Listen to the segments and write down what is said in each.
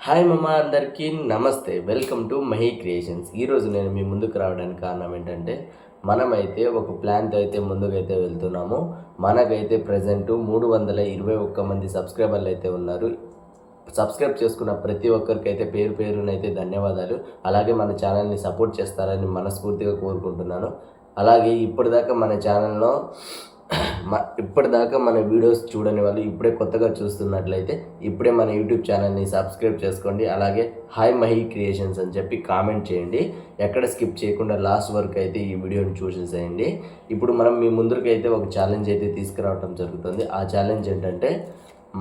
Hi మమ్మ అందరికీ నమస్తే. Welcome to Mahi creations. ఈరోజు నేను మీ ముందుకు రావడానికి కారణం ఏంటంటే, మనమైతే ఒక ప్లాన్తో అయితే ముందుకైతే వెళ్తున్నాము. మనకైతే ప్రజెంటు 321 మంది సబ్స్క్రైబర్లు అయితే ఉన్నారు. సబ్స్క్రైబ్ చేసుకున్న ప్రతి ఒక్కరికైతే పేరు పేరునైతే ధన్యవాదాలు. అలాగే మన ఛానల్ని సపోర్ట్ చేస్తారని మనస్ఫూర్తిగా కోరుకుంటున్నాను. అలాగే ఇప్పటిదాకా మన ఛానల్లో ఇప్పటిదాకా మన వీడియోస్ చూడని వాళ్ళు ఇప్పుడే కొత్తగా చూస్తున్నట్లయితే ఇప్పుడే మన యూట్యూబ్ ఛానల్ని సబ్స్క్రైబ్ చేసుకోండి. అలాగే హాయ్ మహీ క్రియేషన్స్ అని చెప్పి కామెంట్ చేయండి. ఎక్కడ స్కిప్ చేయకుండా లాస్ట్ వరకు అయితే ఈ వీడియోని చూసేసేయండి. ఇప్పుడు మనం మీ ముందుకైతే ఒక ఛాలెంజ్ అయితే తీసుకురావడం జరుగుతుంది. ఆ ఛాలెంజ్ ఏంటంటే,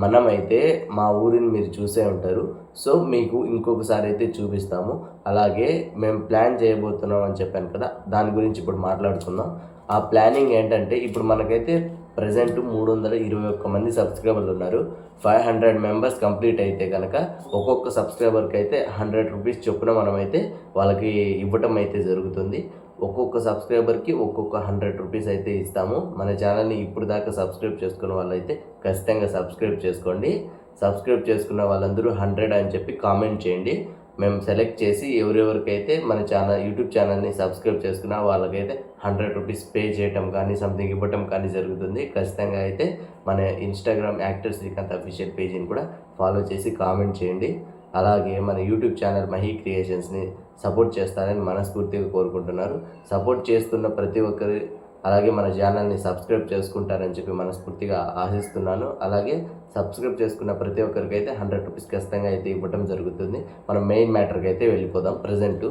మనమైతే మా ఊరిని మీరు చూసే ఉంటారు. సో మీకు ఇంకొకసారి అయితే చూపిస్తాము. అలాగే మేము ప్లాన్ చేయబోతున్నాం అని చెప్పాను కదా, దాని గురించి ఇప్పుడు మాట్లాడుకుందాం. ఆ ప్లానింగ్ ఏంటంటే, ఇప్పుడు మనకైతే ప్రజెంట్ 321 మంది సబ్స్క్రైబర్లు ఉన్నారు. 500 మెంబర్స్ కంప్లీట్ అయితే కనుక ఒక్కొక్క సబ్స్క్రైబర్కి అయితే 100 రూపీస్ చొప్పున మనమైతే వాళ్ళకి ఇవ్వటం అయితే జరుగుతుంది. ఒక్కొక్క సబ్స్క్రైబర్కి ఒక్కొక్క 100 రూపీస్ అయితే ఇస్తాము. మన ఛానల్ని ఇప్పుడు దాకా సబ్స్క్రైబ్ చేసుకున్న వాళ్ళైతే ఖచ్చితంగా సబ్స్క్రైబ్ చేసుకోండి. సబ్స్క్రైబ్ చేసుకున్న వాళ్ళందరూ 100 అని చెప్పి కామెంట్ చేయండి. మేము సెలెక్ట్ చేసి ఎవరెవరికైతే మన యూట్యూబ్ ఛానల్ని సబ్స్క్రైబ్ చేసుకున్న వాళ్ళకైతే 100 రూపీస్ పే చేయటం కానీ సంథింగ్ ఇవ్వటం కానీ జరుగుతుంది. ఖచ్చితంగా అయితే మన ఇన్స్టాగ్రామ్ యాక్టర్ శ్రీకాంత్ అఫీషియల్ పేజీని కూడా ఫాలో చేసి కామెంట్ చేయండి. అలాగే మన యూట్యూబ్ ఛానల్ మహీ క్రియేషన్స్ని సపోర్ట్ చేస్తారని మనస్ఫూర్తిగా కోరుకుంటున్నారు. సపోర్ట్ చేస్తున్న ప్రతి ఒక్కరి అలాగే మన ఛానల్ని సబ్స్క్రైబ్ చేసుకుంటారని చెప్పి మనస్ఫూర్తిగా ఆశిస్తున్నాను. అలాగే సబ్స్క్రైబ్ చేసుకున్న ప్రతి ఒక్కరికైతే 100 రూపీస్ ఖచ్చితంగా అయితే ఇవ్వటం జరుగుతుంది. మనం మెయిన్ మ్యాటర్కి అయితే వెళ్ళిపోదాం. ప్రజెంటు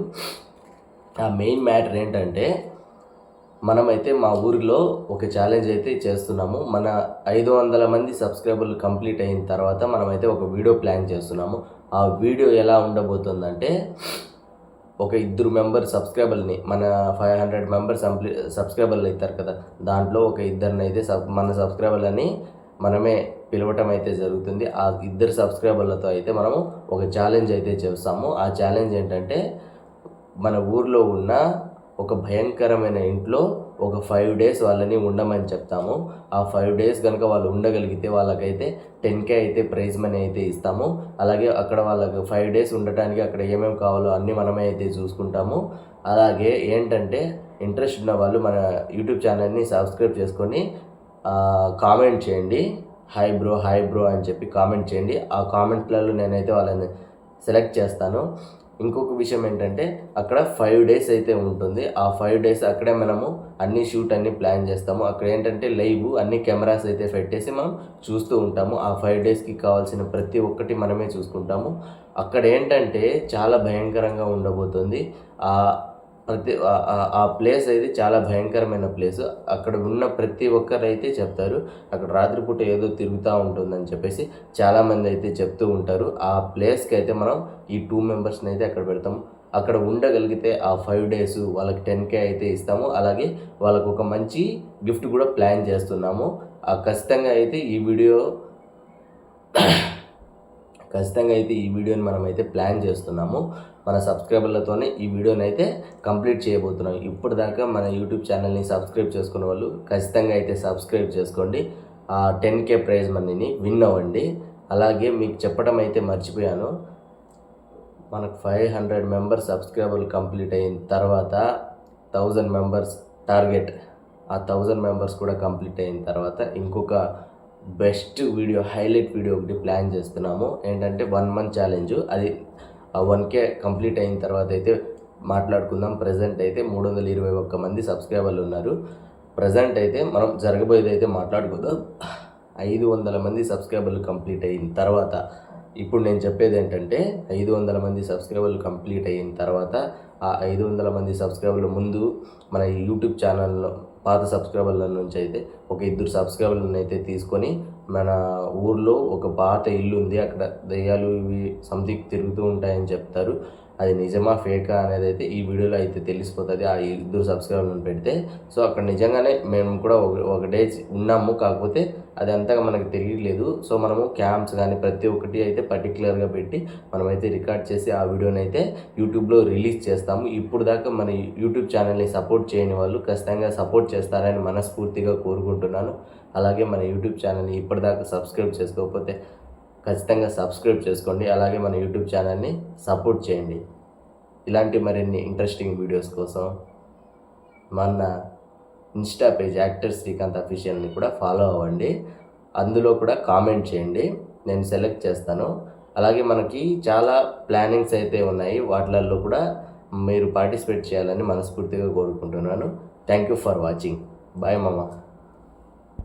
ఆ మెయిన్ మ్యాటర్ ఏంటంటే, మనమైతే మా ఊరిలో ఒక ఛాలెంజ్ అయితే చేస్తున్నాము. మన 500 మంది సబ్స్క్రైబర్లు కంప్లీట్ అయిన తర్వాత మనమైతే ఒక వీడియో ప్లాన్ చేస్తున్నాము. ఆ వీడియో ఎలా ఉండబోతుందంటే, ఒక 2 మెంబర్ సబ్స్క్రైబర్ని, మన 500 మెంబర్స్ సబ్స్క్రైబర్లు అవుతారు కదా, దాంట్లో ఒక ఇద్దరిని అయితే మన సబ్స్క్రైబర్లని మనమే పిలవటం అయితే జరుగుతుంది. ఆ 2 సబ్స్క్రైబర్లతో అయితే మనము ఒక ఛాలెంజ్ అయితే చేస్తాము. ఆ ఛాలెంజ్ ఏంటంటే, మన ఊర్లో ఉన్న ఒక భయంకరమైన ఇంట్లో ఒక 5 డేస్ వాళ్ళని ఉండమని చెప్తాము. ఆ 5 డేస్ కనుక వాళ్ళు ఉండగలిగితే వాళ్ళకైతే 10K అయితే ప్రైజ్ మనీ అయితే ఇస్తాము. అలాగే అక్కడ వాళ్ళకి 5 డేస్ ఉండటానికి అక్కడ ఏమేమి కావాలో అన్నీ మనమే అయితే చూసుకుంటాము. అలాగే ఏంటంటే, ఇంట్రెస్ట్ ఉన్న వాళ్ళు మన యూట్యూబ్ ఛానల్ని సబ్స్క్రైబ్ చేసుకొని కామెంట్ చేయండి. హాయ్ బ్రో అని చెప్పి కామెంట్ చేయండి. ఆ కామెంట్లలో నేనైతే వాళ్ళని సెలెక్ట్ చేస్తాను. ఇంకొక విషయం ఏంటంటే, అక్కడ 5 డేస్ అయితే ఉంటుంది. ఆ 5 డేస్ అక్కడే మనము అన్ని ప్లాన్ చేస్తాము. అక్కడ ఏంటంటే లైవ్ అన్ని కెమెరాస్ అయితే పెట్టేసి మనం చూస్తూ ఉంటాము. ఆ 5 డేస్కి కావాల్సిన ప్రతి ఒక్కటి మనమే చూసుకుంటాము. అక్కడ ఏంటంటే చాలా భయంకరంగా ఉండబోతుంది. ఆ ప్లేస్ అయితే చాలా భయంకరమైన ప్లేస్. అక్కడ ఉన్న ప్రతి ఒక్కరు అయితే చెప్తారు, అక్కడ రాత్రిపూట ఏదో తిరుగుతూ ఉంటుందని చెప్పేసి చాలామంది అయితే చెప్తూ ఉంటారు. ఆ ప్లేస్కి అయితే మనం ఈ 2 మెంబర్స్ని అయితే అక్కడ పెడతాము. అక్కడ ఉండగలిగితే ఆ 5 డేస్ వాళ్ళకి 10K అయితే ఇస్తాము. అలాగే వాళ్ళకు ఒక మంచి గిఫ్ట్ కూడా ప్లాన్ చేస్తున్నాము. ఖచ్చితంగా అయితే ఈ వీడియోని మనమైతే ప్లాన్ చేస్తున్నాము. మన సబ్స్క్రైబర్లతోనే ఈ వీడియోని అయితే కంప్లీట్ చేయబోతున్నాం. ఇప్పటిదాకా మన యూట్యూబ్ ఛానల్ని సబ్స్క్రైబ్ చేసుకున్న వాళ్ళు ఖచ్చితంగా అయితే సబ్స్క్రైబ్ చేసుకోండి. ఆ 10K ప్రైజ్ మనీని విన్ అవ్వండి. అలాగే మీకు చెప్పడం అయితే మర్చిపోయాను, మనకు 500 మెంబర్స్ సబ్స్క్రైబర్లు కంప్లీట్ అయిన తర్వాత 1000 మెంబర్స్ టార్గెట్. ఆ 1000 మెంబర్స్ కూడా కంప్లీట్ అయిన తర్వాత ఇంకొక బెస్ట్ వీడియో, హైలైట్ వీడియో ఒకటి ప్లాన్ చేస్తున్నాము. ఏంటంటే 1 మంత్ ఛాలెంజ్. అది 1K కంప్లీట్ అయిన తర్వాత అయితే మాట్లాడుకుందాం. ప్రజెంట్ అయితే 321 మంది సబ్స్క్రైబర్లు ఉన్నారు. ప్రజెంట్ అయితే మనం జరగబోయేది అయితే మాట్లాడుకుందాం. 500 మంది సబ్స్క్రైబర్లు కంప్లీట్ అయిన తర్వాత, ఇప్పుడు నేను చెప్పేది ఏంటంటే, 500 మంది సబ్స్క్రైబర్లు కంప్లీట్ అయిన తర్వాత ఆ 500 మంది సబ్స్క్రైబర్ల ముందు మన యూట్యూబ్ ఛానల్లో పాత సబ్స్క్రైబర్ల నుంచి అయితే ఒక 2 సబ్స్క్రైబర్లను అయితే తీసుకొని, మన ఊర్లో ఒక పాత ఇల్లు ఉంది, అక్కడ దయ్యాలు ఇవి సంథింగ్ తిరుగుతూ ఉంటాయని చెప్తారు. అది నిజమా ఫేకా అనేది అయితే ఈ వీడియోలో అయితే తెలిసిపోతుంది ఆ 2 సబ్స్క్రైబర్లను పెడితే. సో అక్కడ నిజంగానే మేము కూడా ఒక డే ఉన్నాము, కాకపోతే అది అంతగా మనకు తెలియలేదు. సో మనము క్యాంప్స్ కానీ ప్రతి ఒక్కటి అయితే పర్టికులర్గా పెట్టి మనమైతే రికార్డ్ చేసి ఆ వీడియోని అయితే యూట్యూబ్లో రిలీజ్ చేస్తాము. ఇప్పుడు దాకా మన యూట్యూబ్ ఛానల్ని సపోర్ట్ చేయని వాళ్ళు ఖచ్చితంగా సపోర్ట్ చేస్తారని మనస్ఫూర్తిగా కోరుకుంటున్నాను. అలాగే మన యూట్యూబ్ ఛానల్ని ఇప్పటిదాకా సబ్స్క్రైబ్ చేసుకోకపోతే ఖచ్చితంగా సబ్స్క్రైబ్ చేసుకోండి. అలాగే మన యూట్యూబ్ ఛానల్ని సపోర్ట్ చేయండి. ఇలాంటి మరిన్ని ఇంట్రెస్టింగ్ వీడియోస్ కోసం మన ఇన్స్టా పేజ్ యాక్టర్ శ్రీకాంత్ అఫీషియల్ని కూడా ఫాలో అవ్వండి. అందులో కూడా కామెంట్ చేయండి, నేను సెలెక్ట్ చేస్తాను. అలాగే మనకి చాలా ప్లానింగ్స్ అయితే ఉన్నాయి, వాటిలలో కూడా మీరు పార్టిసిపేట్ చేయాలని మనస్ఫూర్తిగా కోరుకుంటున్నాను. Thank you for watching. Bye మామ.